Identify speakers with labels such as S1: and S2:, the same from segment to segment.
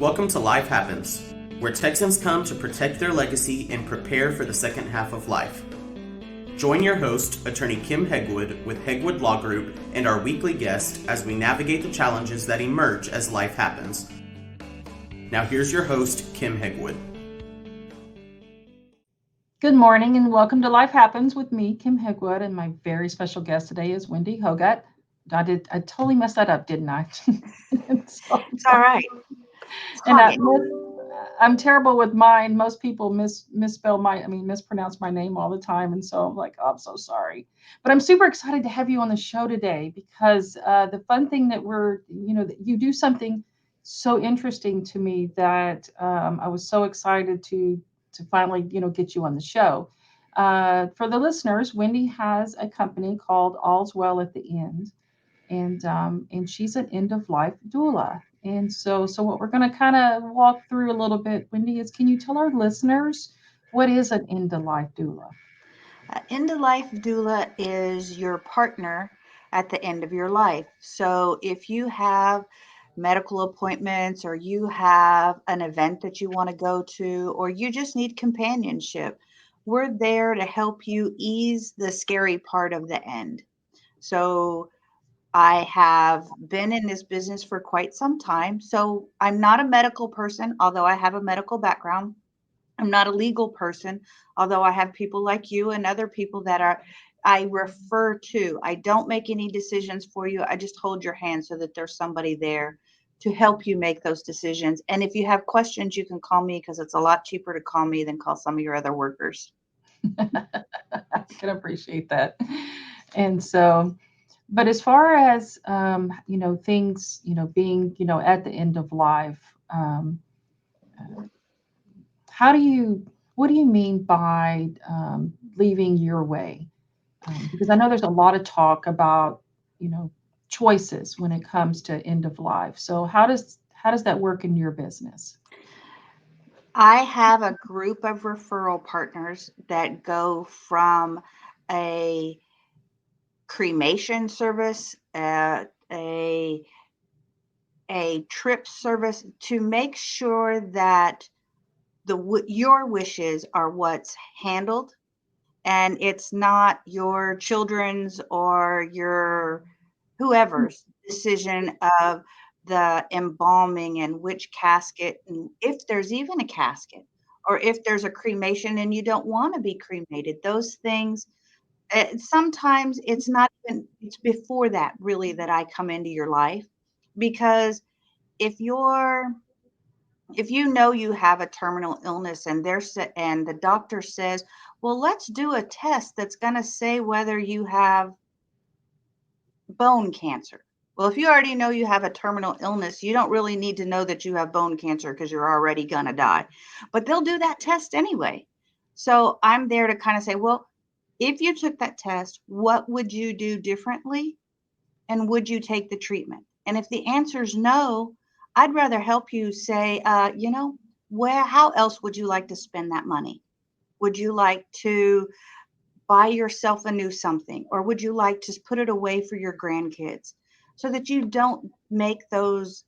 S1: Welcome to Life Happens, where Texans come to protect their legacy and prepare for the second half of life. Join your host, attorney Kim Hegwood with Hegwood Law Group, and our weekly guest as we navigate the challenges that emerge as life happens. Now here's your host, Kim Hegwood.
S2: Good morning and welcome to Life Happens with me, Kim Hegwood, and my very special guest today is Wendy Hoggatt. I totally messed that up, didn't I?
S3: It's all right.
S2: And I'm terrible with mine. Most people mispronounce my name all the time. And so I'm like, oh, I'm so sorry. But I'm super excited to have you on the show today because the fun thing that that you do something so interesting to me that I was so excited to finally, get you on the show. For the listeners, Wendy has a company called All's Well at the End. And she's an end-of-life doula. And so what we're going to kind of walk through a little bit, Wendy, is can you tell our listeners what is an end-of-life doula?
S3: End-of-life doula is your partner at the end of your life. So if you have medical appointments or you have an event that you want to go to, or you just need companionship, we're there to help you ease the scary part of the end. So I have been in this business for quite some time. So I'm not a medical person, although I have a medical background. I'm not a legal person, although I have people like you and other people that I refer to. I don't make any decisions for you. I just hold your hand so that there's somebody there to help you make those decisions. And if you have questions, you can call me because it's a lot cheaper to call me than call some of your other workers.
S2: I can appreciate that. And so, but as far as, things, being, at the end of life, what do you mean by leaving your way? Because I know there's a lot of talk about, choices when it comes to end of life. So how does that work in your business?
S3: I have a group of referral partners that go from a cremation service, a trip service, to make sure that your wishes are what's handled, and it's not your children's or your whoever's decision of the embalming and which casket, and if there's even a casket, or if there's a cremation and you don't want to be cremated. Those things, sometimes it's before that really that I come into your life, because if you know you have a terminal illness and the doctor says, well, let's do a test that's going to say whether you have bone cancer. Well, if you already know you have a terminal illness, you don't really need to know that you have bone cancer because you're already going to die. But they'll do that test anyway. So I'm there to kind of say, well, if you took that test, what would you do differently? And would you take the treatment? And if the answer is no, I'd rather help you say, how else would you like to spend that money? Would you like to buy yourself a new something? Or would you like to put it away for your grandkids so that you don't make those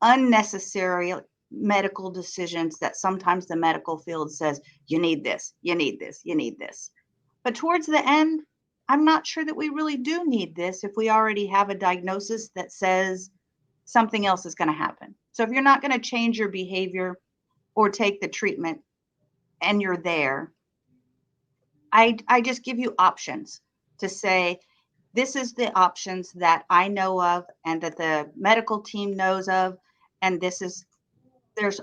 S3: unnecessary medical decisions that sometimes the medical field says, you need this, you need this, you need this. But towards the end, I'm not sure that we really do need this if we already have a diagnosis that says something else is going to happen. So if you're not going to change your behavior or take the treatment and you're there, I just give you options to say, this is the options that I know of and that the medical team knows of. And there's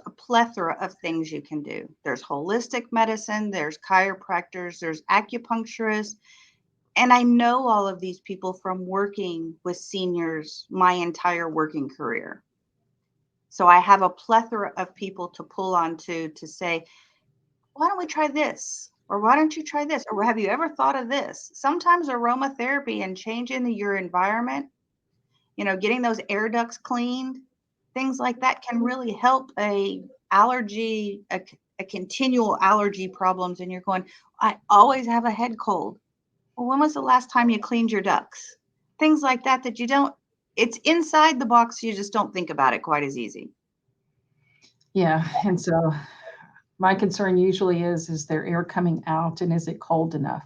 S3: a plethora of things you can do. There's holistic medicine, there's chiropractors, there's acupuncturists. And I know all of these people from working with seniors my entire working career. So I have a plethora of people to pull onto to say, why don't we try this? Or why don't you try this? Or have you ever thought of this? Sometimes aromatherapy and changing your environment, getting those air ducts cleaned, things like that can really help a continual allergy problems. And you're going, I always have a head cold. Well, when was the last time you cleaned your ducts? Things like that you don't, it's inside the box. You just don't think about it quite as easy.
S2: Yeah. And so my concern usually is there air coming out and is it cold enough?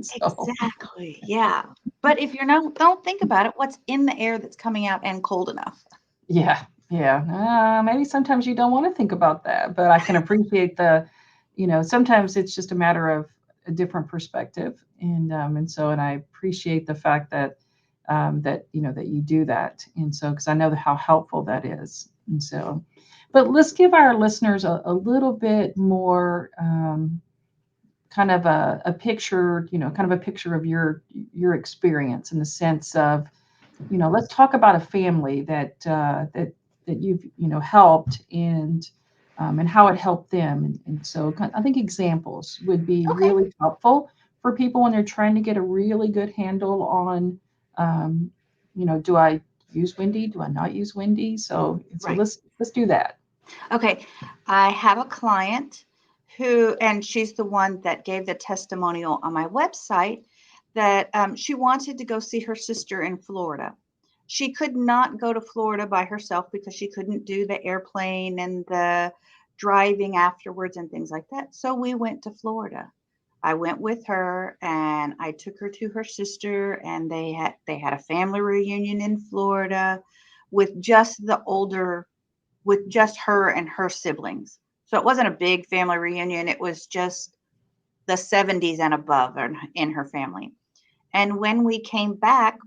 S2: So,
S3: Exactly. Yeah. But if you're not, don't think about it. What's in the air that's coming out and cold enough?
S2: yeah. Yeah. Maybe sometimes you don't want to think about that, but I can appreciate sometimes it's just a matter of a different perspective. And I appreciate the fact that you do that. And so, because I know how helpful that is. And so, but let's give our listeners a little bit more, kind of a picture, kind of a picture of your experience in the sense of, let's talk about a family that you've helped and how it helped them. And so I think examples would be
S3: Okay.
S2: really helpful for people when they're trying to get a really good handle on, um, do I use Wendy? Do I not use Wendy? So
S3: Right.
S2: let's do that.
S3: Okay. I have a client and she's the one that gave the testimonial on my website that she wanted to go see her sister in Florida. She could not go to Florida by herself because she couldn't do the airplane and the driving afterwards and things like that. So we went to Florida. I went with her and I took her to her sister, and they had a family reunion in Florida with just with just her and her siblings. So it wasn't a big family reunion. It was just the 70s and above in her family. And when we came back,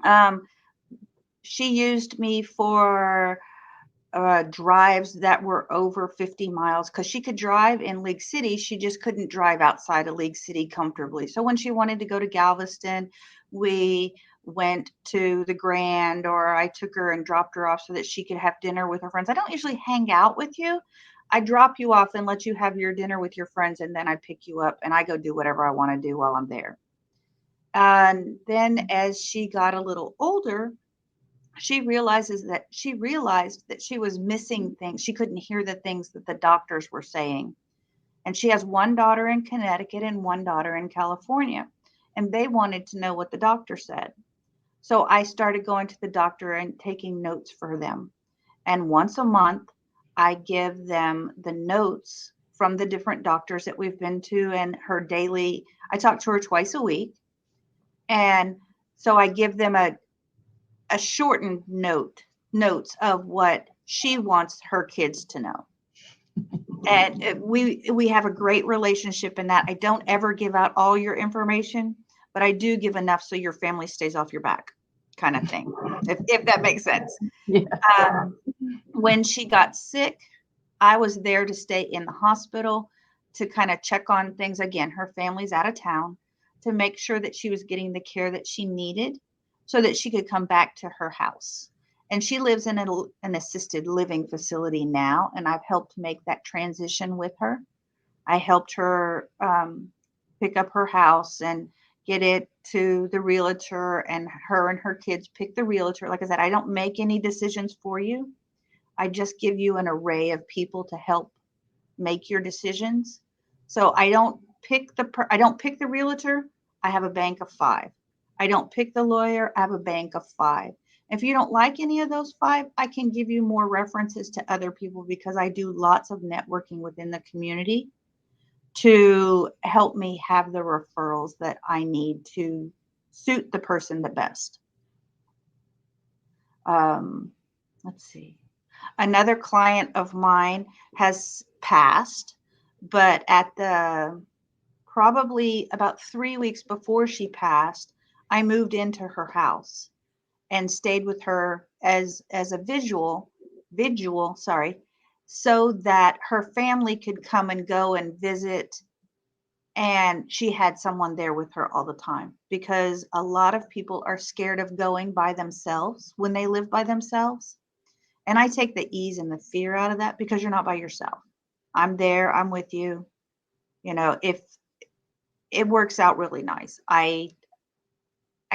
S3: um, she used me for drives that were over 50 miles because she could drive in League City. She just couldn't drive outside of League City comfortably. So when she wanted to go to Galveston, we went to the Grand, or I took her and dropped her off so that she could have dinner with her friends. I don't usually hang out with you. I drop you off and let you have your dinner with your friends, and then I pick you up and I go do whatever I want to do while I'm there. And then as she got a little older, she realized that she was missing things. She couldn't hear the things that the doctors were saying. And she has one daughter in Connecticut and one daughter in California. And they wanted to know what the doctor said. So I started going to the doctor and taking notes for them. And once a month, I give them the notes from the different doctors that we've been to and her daily. I talk to her twice a week. And so I give them a shortened notes of what she wants her kids to know. And we have a great relationship in that I don't ever give out all your information, but I do give enough so your family stays off your back, kind of thing, if that makes sense.
S2: Yeah.
S3: When she got sick, I was there to stay in the hospital to kind of check on things. Again, her family's out of town, to make sure that she was getting the care that she needed so that she could come back to her house. And she lives in an assisted living facility now, and I've helped make that transition with her. I helped her pick up her house and get it to the realtor, and her kids pick the realtor. Like I said, I don't make any decisions for you. I just give you an array of people to help make your decisions. So I don't pick the realtor. I have a bank of 5. I don't pick the lawyer. I have a bank of 5. If you don't like any of those 5, I can give you more references to other people because I do lots of networking within the community to help me have the referrals that I need to suit the person the best. Let's see. Another client of mine has passed, but at the probably about 3 weeks before she passed, I moved into her house and stayed with her as a vigil, sorry, so that her family could come and go and visit, and she had someone there with her all the time, because a lot of people are scared of going by themselves when they live by themselves. And I take the ease and the fear out of that because you're not by yourself. I'm there, I'm with you. If it works out really nice. I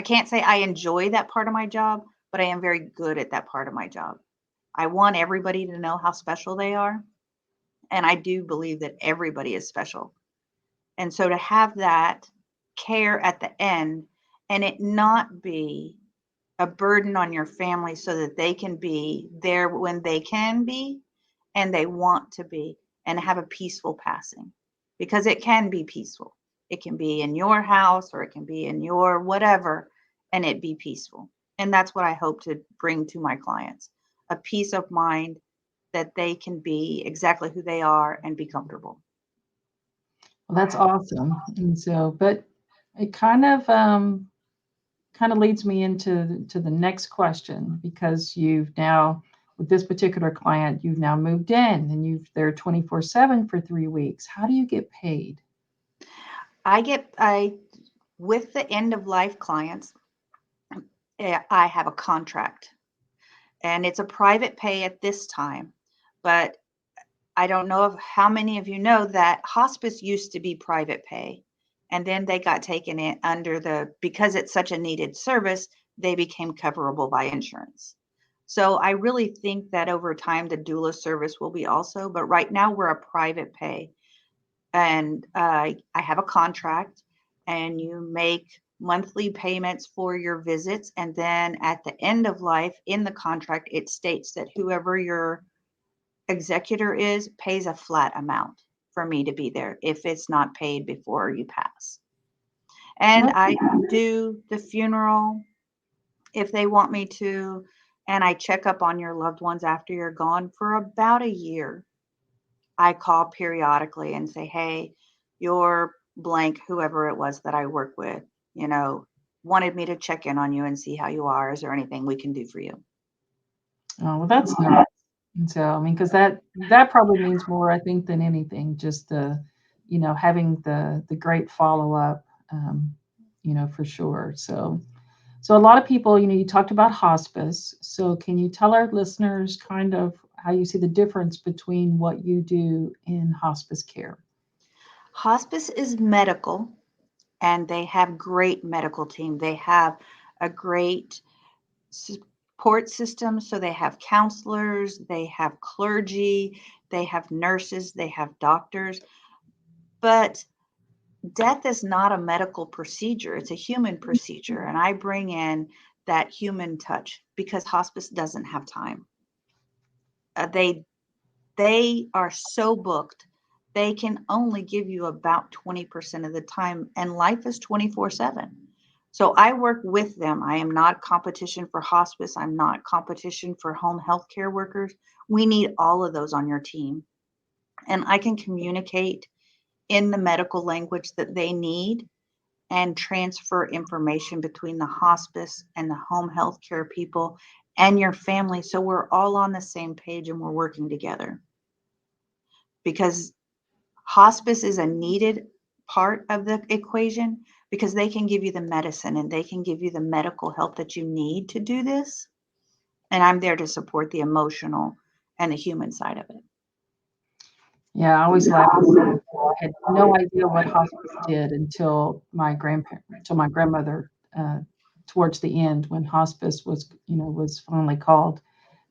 S3: can't say I enjoy that part of my job, but I am very good at that part of my job. I want everybody to know how special they are. And I do believe that everybody is special. And so to have that care at the end and it not be a burden on your family so that they can be there when they can be, and they want to be and have a peaceful passing, because it can be peaceful. It can be in your house or it can be in your whatever, and it be peaceful. And that's what I hope to bring to my clients, a peace of mind that they can be exactly who they are and be comfortable.
S2: Well, that's awesome. And so, but it kind of leads me into the next question, because you've now, with this particular client, you've now moved in and they're 24/7 for 3 weeks. How do you get paid?
S3: I with the end of life clients, I have a contract, and it's a private pay at this time, but I don't know of how many of you know that hospice used to be private pay, and then they got taken in under because it's such a needed service, they became coverable by insurance. So I really think that over time the doula service will be also, but right now we're a private pay, and I have a contract, and you make monthly payments for your visits, and then at the end of life in the contract it states that whoever your executor is pays a flat amount for me to be there if it's not paid before you pass. And
S2: Okay.
S3: I do the funeral if they want me to, and I check up on your loved ones after you're gone for about a year. I call periodically and say, hey, your blank, whoever it was that I work with, wanted me to check in on you and see how you are. Is there anything we can do for you?
S2: Oh, well, that's nice. And so, I mean, because that probably means more, I think, than anything, just having the great follow-up, for sure. So a lot of people, you talked about hospice. So can you tell our listeners kind of how you see the difference between what you do in hospice care?
S3: Hospice is medical, and they have great medical team. They have a great support system. So they have counselors, they have clergy, they have nurses, they have doctors. But death is not a medical procedure, it's a human procedure. And I bring in that human touch because hospice doesn't have time. They are so booked. They can only give you about 20% of the time, and life is 24/7. So I work with them. I am not competition for hospice. I'm not competition for home health care workers. We need all of those on your team. And I can communicate in the medical language that they need and transfer information between the hospice and the home health care people and your family. So we're all on the same page and we're working together, because hospice is a needed part of the equation, because they can give you the medicine and they can give you the medical help that you need to do this. And I'm there to support the emotional and the human side of it.
S2: Yeah, I always laugh. I had no idea what hospice did until my grandmother, towards the end, when hospice was finally called.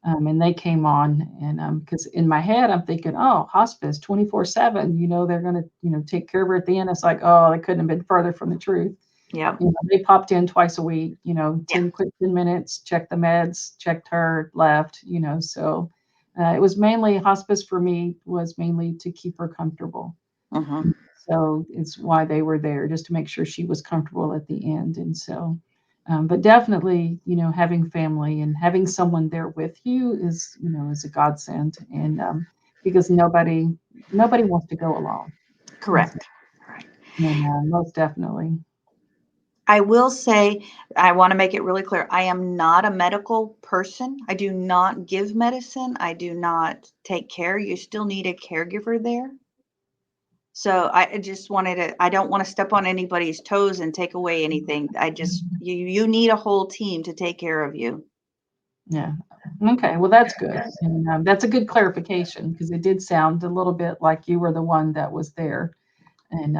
S2: And they came on, and because in my head I'm thinking, oh, hospice 24/7, they're going to take care of her at the end. It's like, oh, they couldn't have been further from the truth.
S3: Yeah.
S2: They popped in twice a week, 10
S3: Yeah.
S2: quick 10 minutes, checked the meds, checked her, left. So it was mainly hospice for me, was mainly to keep her comfortable.
S3: Mm-hmm.
S2: So it's why they were there, just to make sure she was comfortable at the end. And so, but definitely, having family and having someone there with you is a godsend. And because nobody wants to go alone.
S3: Correct. Right.
S2: And most definitely.
S3: I will say, I want to make it really clear. I am not a medical person. I do not give medicine. I do not take care. You still need a caregiver there. So I just I don't want to step on anybody's toes and take away anything. You need a whole team to take care of you.
S2: Yeah. Okay. Well, that's good. And that's a good clarification, because it did sound a little bit like you were the one that was there. And,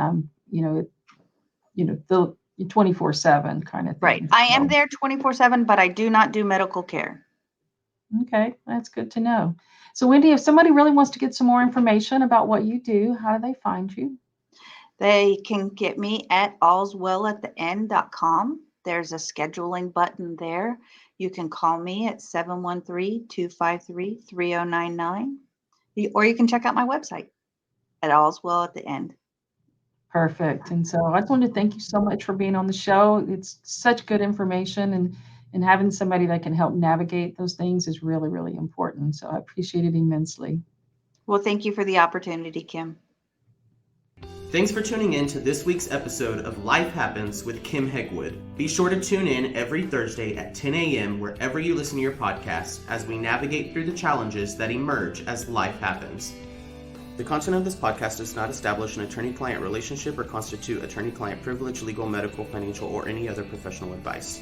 S2: the 24/7 kind of
S3: Right.
S2: thing.
S3: I am
S2: So,
S3: there 24/7, but I do not do medical care.
S2: okay. That's good to know. So, Wendy, if somebody really wants to get some more information about what you do, how do they find you?
S3: They can get me at allswellattheend.com. There's a scheduling button there. You can call me at 713-253-3099. Or you can check out my website at All's Well at the End.
S2: Perfect. And so I just wanted to thank you so much for being on the show. It's such good information, and having somebody that can help navigate those things is really, really important. So I appreciate it immensely.
S3: Well, thank you for the opportunity, Kim.
S1: Thanks for tuning in to this week's episode of Life Happens with Kim Hegwood. Be sure to tune in every Thursday at 10 a.m. wherever you listen to your podcast as we navigate through the challenges that emerge as life happens. The content of this podcast does not establish an attorney-client relationship or constitute attorney-client privilege, legal, medical, financial, or any other professional advice.